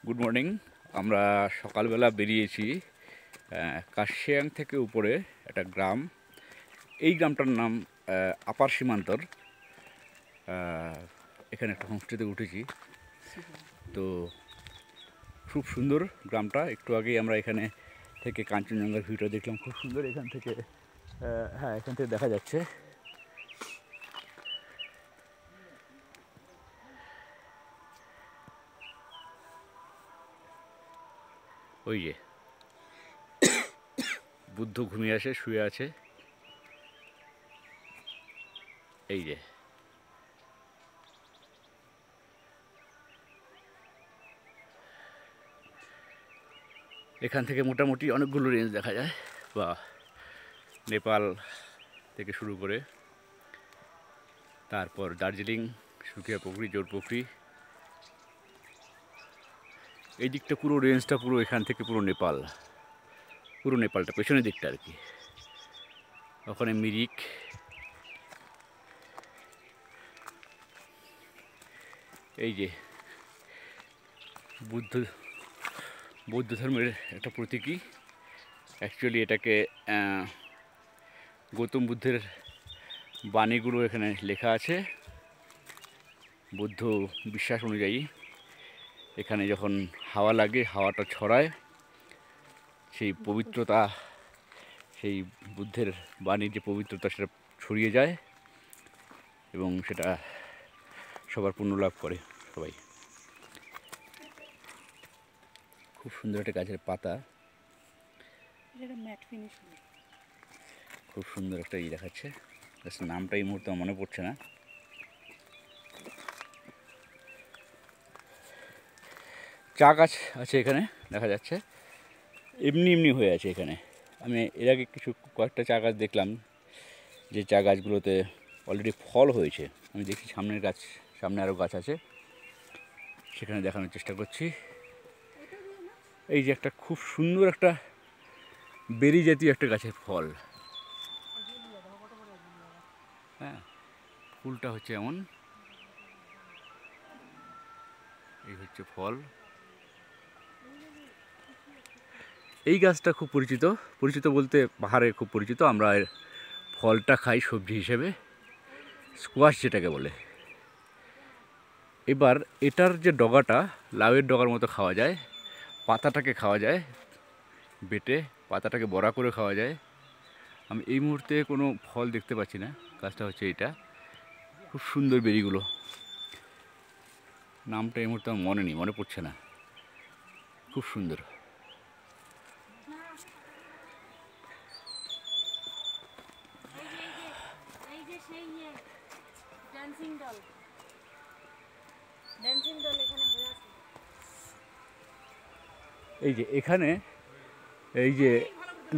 Good morning. আমরা সকালবেলা বেরিয়েছি কাশিয়াং থেকে উপরে একটা গ্রাম। এই গ্রামটার নাম আপার সীমান্তর। এখানে একটা হোমস্টেতে উঠেছি। তো খুব সুন্দর গ্রামটা। একটু আগেই আমরা এখানে থেকে কাঞ্চনজঙ্ঘার ভিউটা দেখলাম, খুব সুন্দর। এখান থেকে এখান থেকে দেখা যাচ্ছে। ওই যে বুদ্ধ ঘুমিয়ে আসে, শুয়ে আছে। এই যে এখান থেকে মোটামুটি অনেকগুলো রেঞ্জ দেখা যায়, বা নেপাল থেকে শুরু করে তারপর দার্জিলিং, সুকিয়াপুকুরি, জোরপুকুরি, এই দিকটা পুরো রেঞ্জটা পুরো এখান থেকে পুরো নেপালটা পেছনের দিকটা আর কি। ওখানে মিরিক, এই যে বৌদ্ধ ধর্মের একটা প্রতীকী। অ্যাকচুয়ালি এটাকে গৌতম বুদ্ধের বাণীগুলো এখানে লেখা আছে। বৌদ্ধ বিশ্বাস অনুযায়ী এখানে যখন হাওয়া লাগে, হাওয়াটা ছড়ায়, সেই পবিত্রতা, সেই বুদ্ধের বাণীর যে পবিত্রতা, সেটা ছড়িয়ে যায় এবং সেটা সবার পুণ্য লাভ করে সবাই। খুব সুন্দর একটা গাছের পাতা, খুব সুন্দর একটা দেখাচ্ছে। নামটা এই মুহূর্তে মনে পড়ছে না। চা গাছ আছে এখানে, দেখা যাচ্ছে এমনি হয়ে আছে এখানে। আমি এর আগে কয়েকটা চা গাছ দেখলাম, যে চা গাছগুলোতে অলরেডি ফল হয়েছে। আমি দেখি সামনে আরও গাছ আছে, সেখানে দেখানোর চেষ্টা করছি। এই যে একটা খুব সুন্দর একটা বেরি জাতীয় একটা গাছের ফল। হ্যাঁ, ফুলটা হচ্ছে এমন, এই হচ্ছে ফল। এই গাছটা খুব পরিচিত বলতে পাহাড়ে খুব পরিচিত। আমরা এর ফলটা খাই সবজি হিসেবে, স্কোয়াশ যেটাকে বলে। এবার এটার যে ডগাটা লাউয়ের ডগার মতো খাওয়া যায়, পাতাটাকে খাওয়া যায় বেটে, পাতাটাকে বড়া করে খাওয়া যায়। আমি এই মুহূর্তে কোনো ফল দেখতে পাচ্ছি না। গাছটা হচ্ছে এটা, খুব সুন্দর বেরিগুলো। নামটা এই মুহূর্তে আমার মনে পড়ছে না। খুব সুন্দর। এই যে এখানে এই যে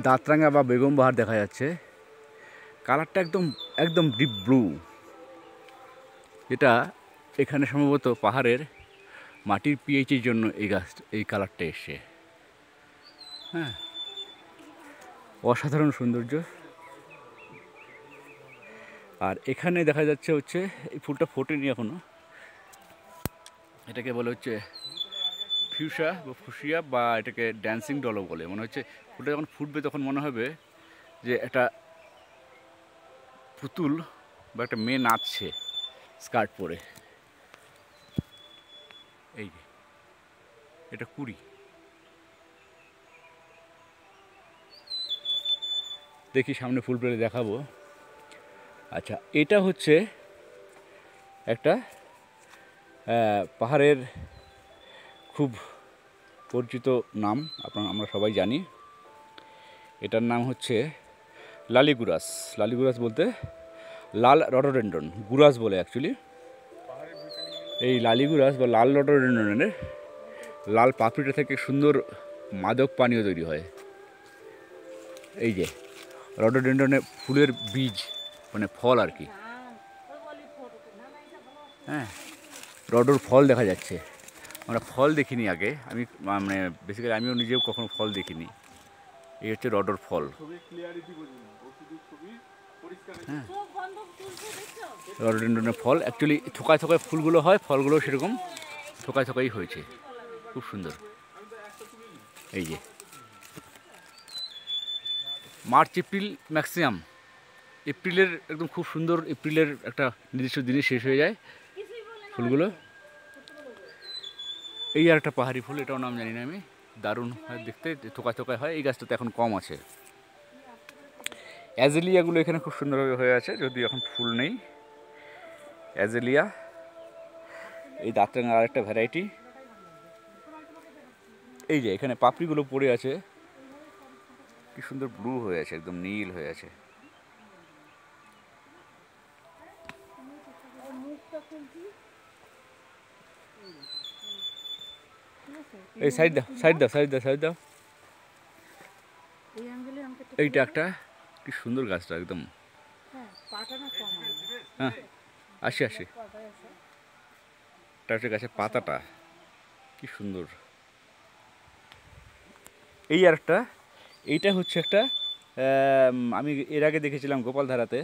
দাঁতরাঙ্গা বা বেগম বাহার দেখা যাচ্ছে। কালারটা একদম ডিপ ব্লু। এটা এখানে সম্ভবত পাহাড়ের মাটির পিএইচের জন্য এই কালারটা এসছে। হ্যাঁ, অসাধারণ সৌন্দর্য। আর এখানে দেখা যাচ্ছে হচ্ছে এই ফুলটা ফোটেনি এখনো। এটাকে বলে হচ্ছে ফুসিয়া, বা এটাকে ড্যান্সিং ডলও বলে। মনে হচ্ছে ফুলটা যখন ফুটবে তখন মনে হবে যে একটা পুতুল বা একটা মেয়ে নাচছে স্কার্ট পরে। এই যে এটা কুড়ি। দেখি সামনে ফুল পেলে দেখাবো। আচ্ছা, এটা হচ্ছে একটা পাহাড়ের খুব পরিচিত নাম, আমরা সবাই জানি। এটার নাম হচ্ছে লালিগুরাস। লালিগুরাস বলতে লাল রডোডেন্ড্রন, গুরাস বলে অ্যাকচুয়ালি। এই লালিগুরাস বা লাল রডোডেন্ড্রনের লাল পাপড়িটা থেকে সুন্দর মাদক পানীয় তৈরি হয়। এই যে রডোডেন্ড্রনের ফুলের বীজ, মানে ফল আর কি। হ্যাঁ, রডোর ফল দেখা যাচ্ছে। আমরা ফল দেখিনি আগে, মানে বেসিক্যালি আমিও নিজেও কখনো ফল দেখিনি। এই হচ্ছে রডোর ফল। হ্যাঁ, রডোডেন্ড্রনের ফল অ্যাকচুয়ালি থোকায় ফুলগুলো হয়, ফলগুলো সেরকম থোকায় হয়েছে। খুব সুন্দর। এই যে মার্চ এপ্রিল ম্যাক্সিমাম, এপ্রিলের একদম খুব সুন্দর, এপ্রিলের একটা নির্দিষ্ট দিনে শেষ হয়ে যায় ফুলগুলো। এই আর একটা পাহাড়ি ফুল, এটাও নাম জানি না আমি, দারুণ হয় দেখতে, থোকায় থোকায় হয়। এই গাছটাতে এখন কম আছে। অ্যাজেলিয়াগুলো এখানে খুব সুন্দরভাবে হয়ে আছে, যদিও এখন ফুল নেই। অ্যাজেলিয়া, এই দাঁতরাঙার আরেকটা ভ্যারাইটি। এই যে এখানে পাপড়িগুলো পড়ে আছে, কি সুন্দর ব্লু হয়ে আছে, একদম নীল হয়ে আছে। এই সাইড দাও, সাইড দাও, সাইড দাও, সাইড দাও। এইটা একটা কি সুন্দর গাছটা একদম। হ্যাঁ, আসি আসি। এটা গাছের পাতাটা কি সুন্দর। এই আর একটা, এইটা হচ্ছে একটা, আমি এর আগে দেখেছিলাম গোপালধারাতে।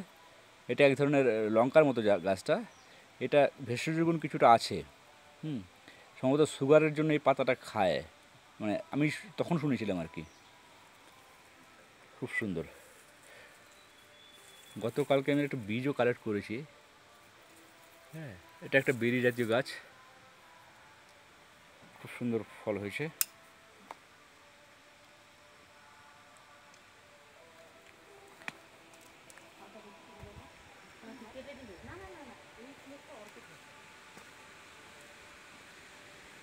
এটা এক ধরনের লঙ্কার মতো গাছটা। এটা ভেষজ গুণ কিছুটা আছে। সম্ভবত সুগারের জন্য এই পাতাটা খায়, মানে আমি তখন শুনেছিলাম আর কি। খুব সুন্দর। গতকালকে আমি একটা বীজও কালেক্ট করেছি। হ্যাঁ, এটা একটা বেরি জাতীয় গাছ, খুব সুন্দর ফল হয়েছে।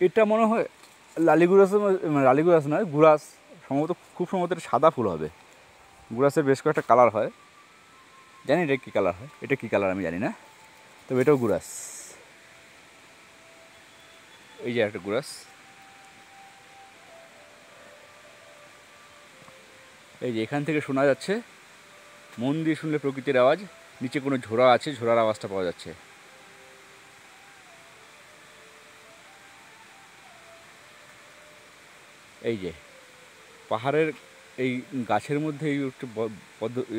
এটা মনে হয় লালিগুরাস, লালিগুরাস নয়, গুরাস সম্ভবত, খুব সম্ভবত এটা সাদা ফুল হবে। গুরাসের বেশ কয়েকটা কালার হয়, জানি এটা কী কালার হয়, এটা কী কালার আমি জানি না, তবে এটাও গুরাস। এই যে একটা গুরাস, এই যে এখান থেকে শোনা যাচ্ছে, মন দিয়ে শুনলে প্রকৃতির আওয়াজ। নিচে কোনো ঝোড়া আছে, ঝোড়ার আওয়াজটা পাওয়া যাচ্ছে। এই যে পাহাড়ের এই গাছের মধ্যে এই একটা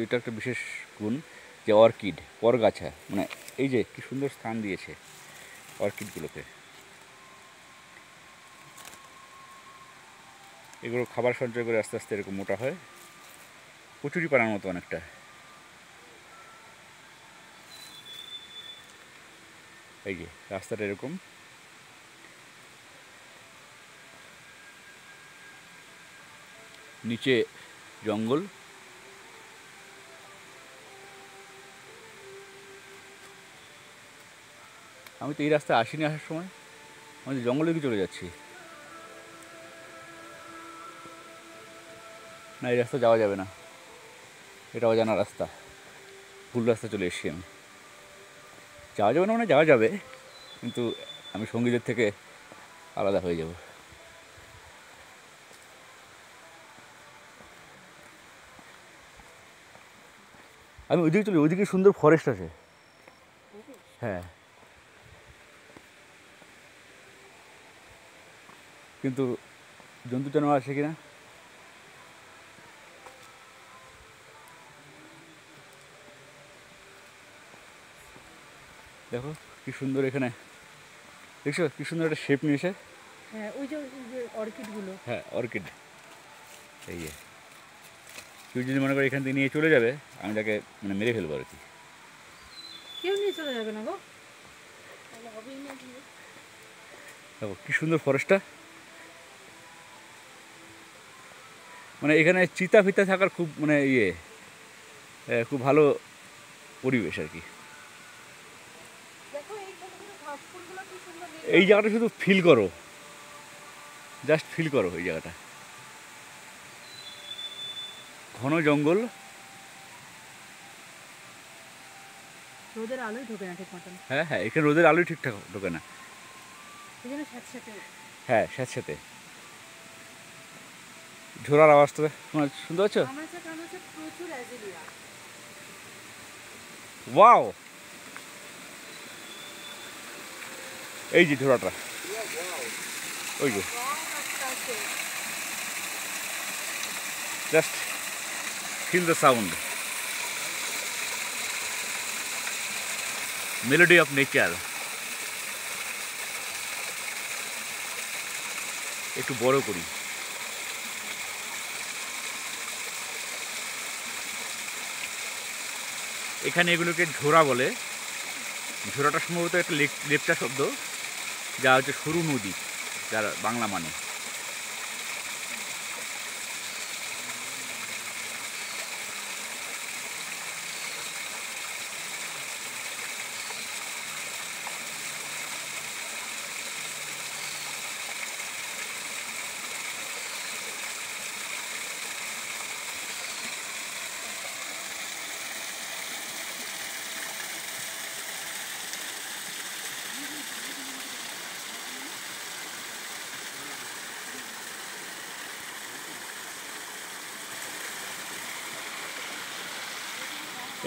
এটা একটা বিশেষ গুণ, যে অর্কিড পরগাছা, মানে এই যে কি সুন্দর স্থান দিয়েছে অর্কিডগুলোকে। এগুলো খাবার সঞ্চয় করে আস্তে আস্তে এরকম মোটা হয়, কচুরি পানার মতো অনেকটা। এই যে রাস্তাটা এরকম, নিচে জঙ্গল। আমি তো এই রাস্তায় আসিনি আসার সময়, আমি জঙ্গলে কি চলে যাচ্ছি। না, এই রাস্তা যাওয়া যাবে না, এটা অজানা রাস্তা, ভুল রাস্তা চলে এসেছি আমি। যাওয়া যাবে না মানে যাওয়া যাবে, কিন্তু আমি সঙ্গীদের থেকে আলাদা হয়ে যাব। আমি ওইদিকে চলি, ওইদিকে সুন্দর ফরেস্ট আছে। হ্যাঁ, কিন্তু জন্তু জানোয়ার আছে কিনা। দেখো কি সুন্দর এখানে, দেখছো কি সুন্দর একটা শেপ নিয়েছে। হ্যাঁ, ওই যে অর্কিডগুলো। হ্যাঁ, অর্কিড। এই যে কেউ যদি মনে করে এখান থেকে নিয়ে চলে যাবে, আমি তাকে মানে মেরে ফেলবো আর কি। কেউ নিয়ে চলে যাবে না গো। দেখো কি সুন্দর ফরেস্টটা, মানে এখানে চিতা ফিতা থাকার খুব মানে খুব ভালো পরিবেশ আর কি। এই জায়গাটা শুধু ফিল করো, জাস্ট ফিল করো এই জায়গাটা, ঘন জঙ্গল। রোদের আলোই ঢোকে না ঠিক মতন। হ্যাঁ হ্যাঁ, এখানে রোদের আলোই ঠিকঠাক ঢোকে না। এখানে স্যাঁতস্যাঁতে। হ্যাঁ, স্যাঁতস্যাঁতে। ঝোড়ার আওয়াজটা শুনতে পাচ্ছ? প্রচুর অ্যাজেলিয়া। ওয়াও, এই যে ঝোড়াটা, ওই যে just feel the sound, melody of nature. একটু বড় করি। এখানে এগুলোকে ঝোড়া বলে। ঝোড়াটা সম্ভবত একটা লেপচা শব্দ, যা হচ্ছে সরু নদী যার বাংলা মানে।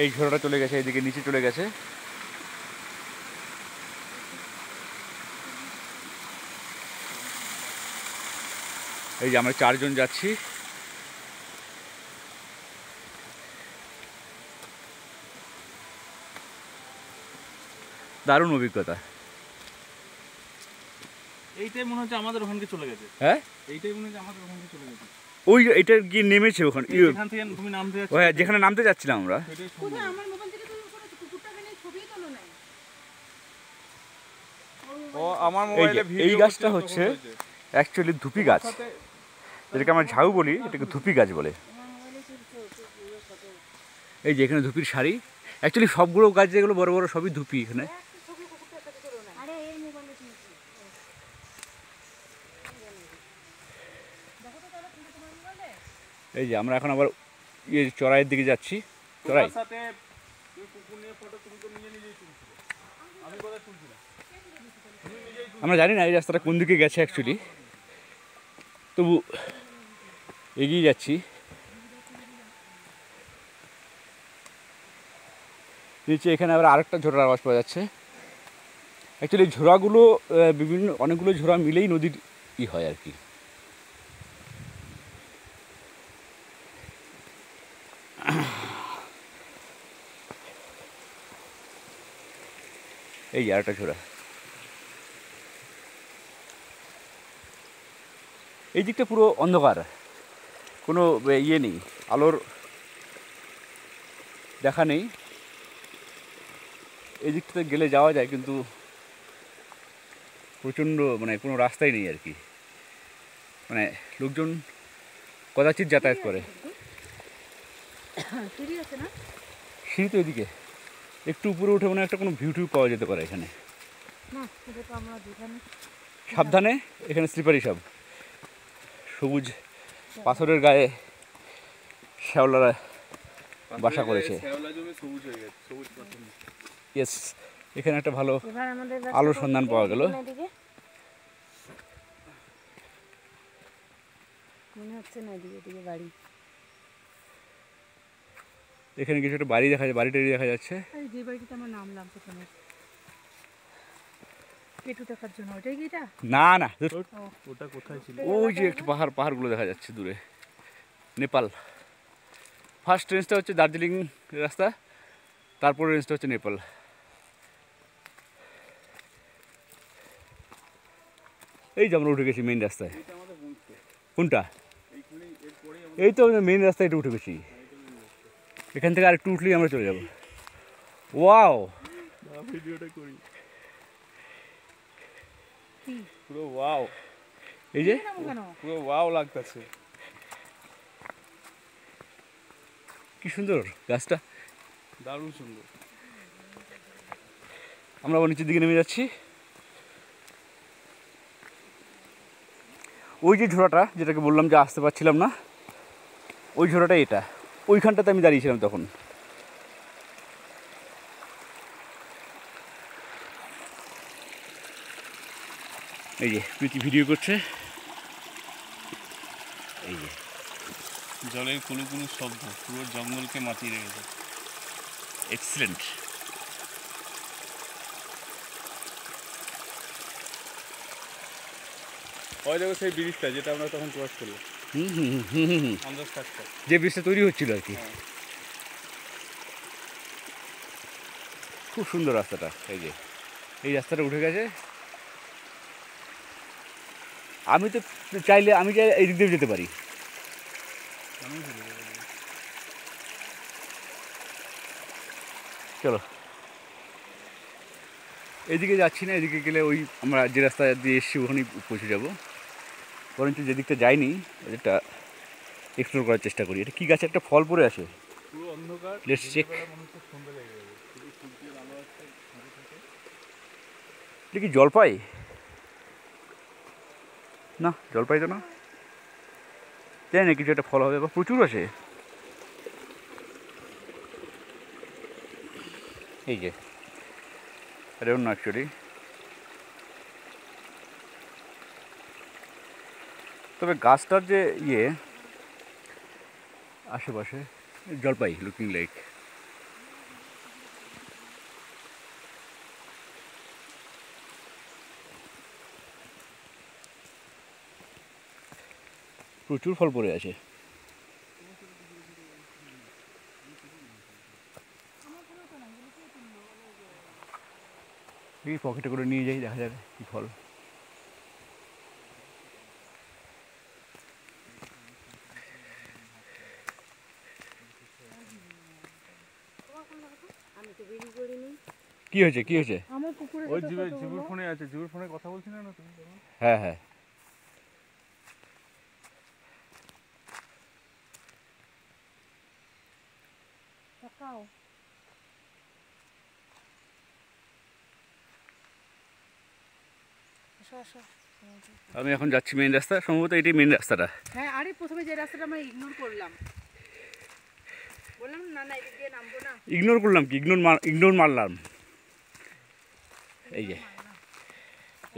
এই ঝোড়াটা চলে গেছে, এইদিকে নিচে চলে গেছে। এই যে আমরা 4 জন যাচ্ছি। দারুণ অভিজ্ঞতা। এইটাই মনে হচ্ছে আমাদের ওখানকে চলে গেছে। হ্যাঁ, এইটাই মনে হচ্ছে আমাদের ওখানকে চলে গেছে। ওই এটা গিয়ে নেমেছে ওখানে। এখান থেকে তুমি নামতে যাচ্ছ। হ্যাঁ, যেখানে নামতে যাচ্ছিলাম আমরা। সেটাই সম্ভব। কোথায় আমার মোবাইল থেকে তুমি কোনো কুকুরটাকে নিয়ে ছবিই তোলো নাই? ও আমার এই যে মোবাইলে এই গাছটা হচ্ছে অ্যাকচুয়ালি ধুপি গাছ, যেটাকে আমরা ঝাউ বলি, এটাকে ধুপি গাছ বলে। এই যে এখানে ধুপির শাড়ি। অ্যাকচুয়ালি সবগুলো গাছ যেগুলো বড় বড় সবই ধুপি এখানে। আরে এর মোবাইলে তুলছি। দেখো তো তাহলে তুমি তোমার মোবাইলে। এই যে আমরা এখন আবার চড়াইয়ের দিকে যাচ্ছি। চড়াই সাথে তুমি কুকুর নিয়ে ফটো তুমি তো নিজেই তুলছিলে। আমি কোথায় তুলছিলাম? আমরা জানি না এই রাস্তাটা কোন দিকে গেছে অ্যাকচুয়ালি, তবু এগিয়ে যাচ্ছি। নিচে এখানে আবার আরেকটা ঝোড়ার আওয়াজ পাওয়া যাচ্ছে। অ্যাকচুয়ালি ঝোড়াগুলো বিভিন্ন অনেকগুলো ঝোড়া মিলেই নদীর হয় আর কি। এই আরেকটা ঝোড়া। এই দিকটা পুরো অন্ধকার, কোনো ইয়ে নেই, আলোর দেখা নেই। এই দিকটাতে গেলে যাওয়া যায়, কিন্তু প্রচণ্ড মানে কোনো রাস্তাই নেই আর কি। মানে লোকজন কদাচিৎ যাতায়াত করে। সিঁড়ি আছে না? সিঁড়ি তো এদিকে একটু উপরে উঠে মনে একটা কোনো ভিউ টিউ পাওয়া যেতে পারে এখানে। না, এটা তো আমরা যেখানে সাবধানে, এখানে স্লিপারি সব। সবুজ পাথরের গায়ে শ্যাওলারা বাসা করেছে। শ্যাওলা জমি সবুজ হয়ে গেছে, সবুজ পাথর। ইয়েস, এখানে একটা ভালো এবার আমাদের আলোর সন্ধান পাওয়া গেল। মনে হচ্ছে না এদিকে এদিকে বাড়ি। এখানে কিছু একটা বাড়ি দেখা যায়, বাড়ি টাড়ি দেখা যাচ্ছে। আরে যে বাড়িতে আমরা নামলাম প্রথমে পেটু দেখার জন্য, ওইটাই কি এটা? না না, ওটা কোথায় ছিল? ওই যে একটু পাহাড়গুলো দেখা যাচ্ছে দূরে, নেপাল। ফার্স্ট রেঞ্জটা হচ্ছে দার্জিলিং রাস্তা, তারপর রেঞ্জটা হচ্ছে নেপাল। এই যে আমরা উঠে গেছি মেইন রাস্তায়। কোনটা? এই তো মেইন রাস্তায় একটু উঠে গেছি। এখান থেকে আরেকটু উঠলেই আমরা চলে যাব। ওয়াও, ভিডিওটা করি। কি পুরো ওয়াও, এই যে কেন? পুরো ওয়াও লাগতেছে। কি সুন্দর গাছটা, দারুণ সুন্দর। আমরা আবার নিচের দিকে নেমে যাচ্ছি। ওই যে ঝোড়াটা যেটাকে বললাম যে আসতে পারছিলাম না, ওই ঝোড়াটা এটা। ওইখানটাতে আমি দাঁড়িয়েছিলাম তখন। এই যে প্রীতি ভিডিও করছে। এই যে জলের কুলু কুলু শব্দ পুরো জঙ্গলকে মাতিয়ে রেখেছে। এক্সিলেন্ট। ওই দেখো সেই ব্রিজটা যেটা আমরা তখন ক্রস করলাম, হুম হুম হুম হুম হুম, আমাদের কাজটা। যে ব্রিজটা তৈরি হচ্ছিল আর কি। খুব সুন্দর রাস্তাটা। এই যে এই রাস্তাটা উঠে গেছে। আমি তো চাইলে এই দিক দিয়ে যেতে পারি। চলো এদিকে যাচ্ছি না, এদিকে গেলে ওই আমরা যে রাস্তা দিয়ে এসেছি ওখানেই পৌঁছে যাবো। বরঞ্চ যেদিকটা যাইনি ওদিকটা এক্সপ্লোর করার চেষ্টা করি। এটা কী গাছে একটা ফল পড়ে আছে, পুরো অন্ধকার, লেটস চেক। মানুষের সন্ধ্যা লেগে যাবে, শুধু ফুল দিয়ে আলো আসছে ঝাঁকে ঝাঁকে। এটা কি জলপাই? না জলপাই তো না, জানি না কিছু একটা ফল হবে বা প্রচুর আছে। এই যে এটা অন্য অ্যাকচুয়ালি, তবে গাছটার যে আশেপাশে জলপাই লুকিং লাইক। প্রচুর ফল পড়ে আছে। এই পকেটে করে নিয়ে যাই, দেখা যাবে কি ফল। কি হয়েছে কি হয়েছে? আমার পুকুরে ওই জিবুর ফোনে আছে, জিবুর ফোনে কথা বলছিলে না তুমি তখন? হ্যাঁ হ্যাঁ, আমি এখন যাচ্ছি মেইন রাস্তা, সম্ভবত এটাই মেইন রাস্তাটা। হ্যাঁ, আরে প্রথমে যে রাস্তাটা আমরা ইগনোর করলাম, বললাম না না এদিক দিয়ে নামবো না। ইগনোর করলাম কি, ইগনোর মারলাম। এই যে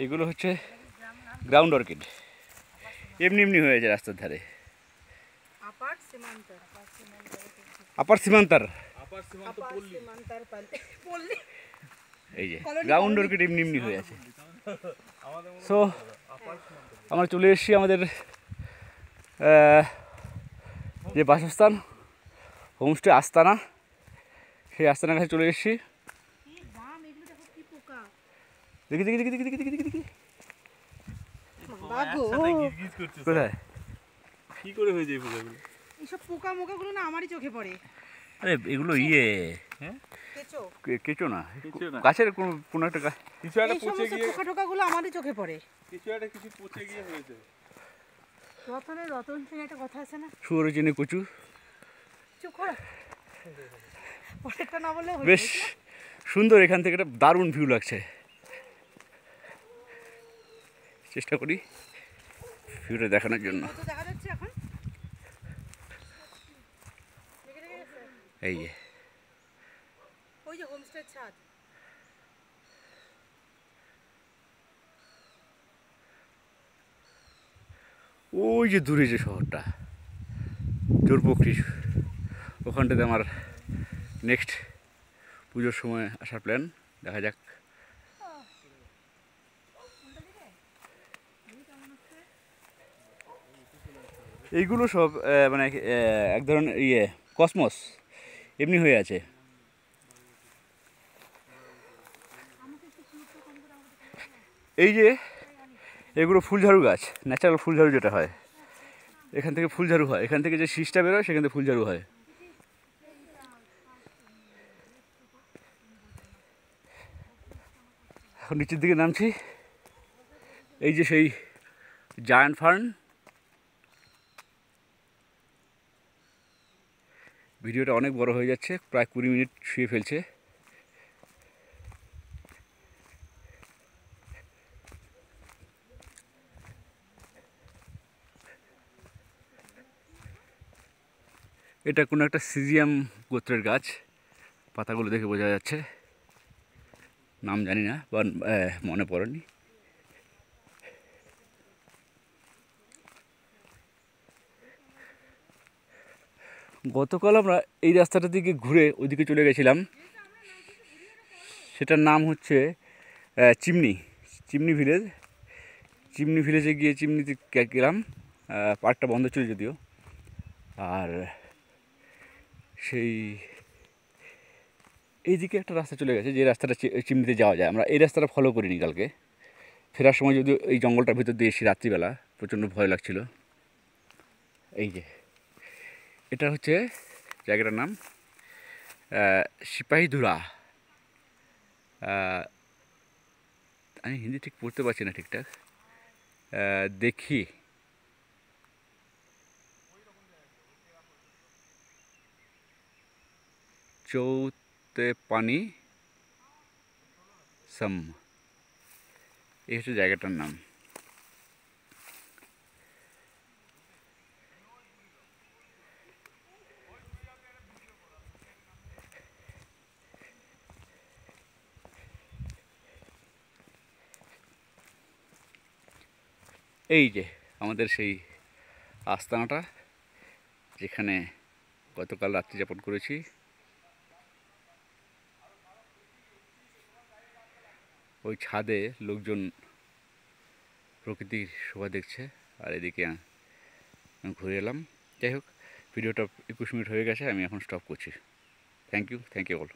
এগুলো হচ্ছে গ্রাউন্ড অর্কিড, এমনি এমনি হয়েছে রাস্তার ধারে। আপার সীমান্তর আপার সীমান্তার, আপার সীমান্ত আপার পল্লী। সীমান্তর পল্লী। এই যে Colony, গ্রাউন্ড colony। অর্কিড এমনি এমনি হয়ে আছে। আমাদের মনে সো আপার সীমান্ত। আমরা চলে এসেছি আমাদের যে বাসস্থান, হোমস্টে আস্তানা, সেই আস্তানার কাছে চলে এসেছি। কি দাম, এগুলো দেখো কি পোকা। দেখি দেখি দেখি দেখি দেখি দেখি দেখি বাগো, গিজগিজ করছে সব। কোথায়? কি করে হয়ে যায় পোকাগুলো? এইসব পোকা মোকাগুলো না আমারই চোখে পড়ে। আরে এগুলো হ্যাঁ, কেঁচো, কেঁচো না, কেঁচো না। গাছের কোনো একটা গাছ। কিছু একটা এই পচে সমস্ত গিয়ে, পোকা টোকাগুলো আমারই চোখে পড়ে। কিছু পচে গিয়ে হয়েছে। রতন সেন একটা কথা আছে না, শুয়োরে চেনে কচু। চুপ করো, পরেরটা না বললে বেশ সুন্দর, এখান থেকে একটা দারুণ ভিউ লাগছে। চেষ্টা করি ভিউটা দেখানোর জন্য। কত দেখা যাচ্ছে এখন? এই যে ওই যে হোমস্টের ছাদ। ওই যে দূরে যে শহরটা জোরপোখরি, ওখানটাতে আমার নেক্সট পুজোর সময় আসার প্ল্যান, দেখা যাক। এইগুলো সব মানে এক ধরনের কসমস এমনি হয়ে আছে। এই যে এগুলো ফুলঝাড়ু গাছ, ন্যাচারাল ফুলঝাড়ু যেটা হয়, এখান থেকে ফুলঝাড়ু হয়, এখান থেকে যে শীষটা বেরোয় সেখান থেকে ফুলঝাড়ু হয়। এখন নিচের দিকে নামছি, এই যে সেই জায়ান্ট ফার্ন। ভিডিওটা অনেক বড় হয়ে যাচ্ছে, প্রায় 20 মিনিট শুয়ে ফেলছে। এটা কোনো একটা সিজিয়াম গোত্রের গাছ, পাতাগুলো দেখে বোঝা যাচ্ছে, নাম জানি না বা মনে পড়েনি। গতকাল আমরা এই রাস্তাটা দিকে ঘুরে ওইদিকে চলে গেছিলাম, সেটার নাম হচ্ছে চিমনি ভিলেজ। চিমনি ভিলেজে গিয়ে চিমনিতে গেলাম, পার্কটা বন্ধ ছিল যদিও। আর সেই এইদিকে একটা রাস্তা চলে গেছে, যে রাস্তাটা চিমনিতে যাওয়া যায়, আমরা এই রাস্তাটা ফলো করিনি কালকে, ফেরার সময় যদি এই জঙ্গলটার ভিতর দিয়ে এসে রাত্রিবেলা প্রচণ্ড ভয় লাগছিল। এই যে এটা হচ্ছে জায়গাটার নাম সিপাহীধুরা। আমি হিন্দি ঠিক পড়তে পারছি না ঠিকঠাক। দেখি চৌতে পানি সাম, এই হচ্ছে জায়গাটার নাম। এই যে আমাদের সেই আস্তানাটা যেখানে গতকাল রাত্রি যাপন করেছি। ওই ছাদে লোকজন প্রকৃতির শোভা দেখছে, আর এদিকে আমি ঘুরে এলাম। যাই হোক, ভিডিওটা 21 মিনিট হয়ে গেছে, আমি এখন স্টপ করছি। Thank you all.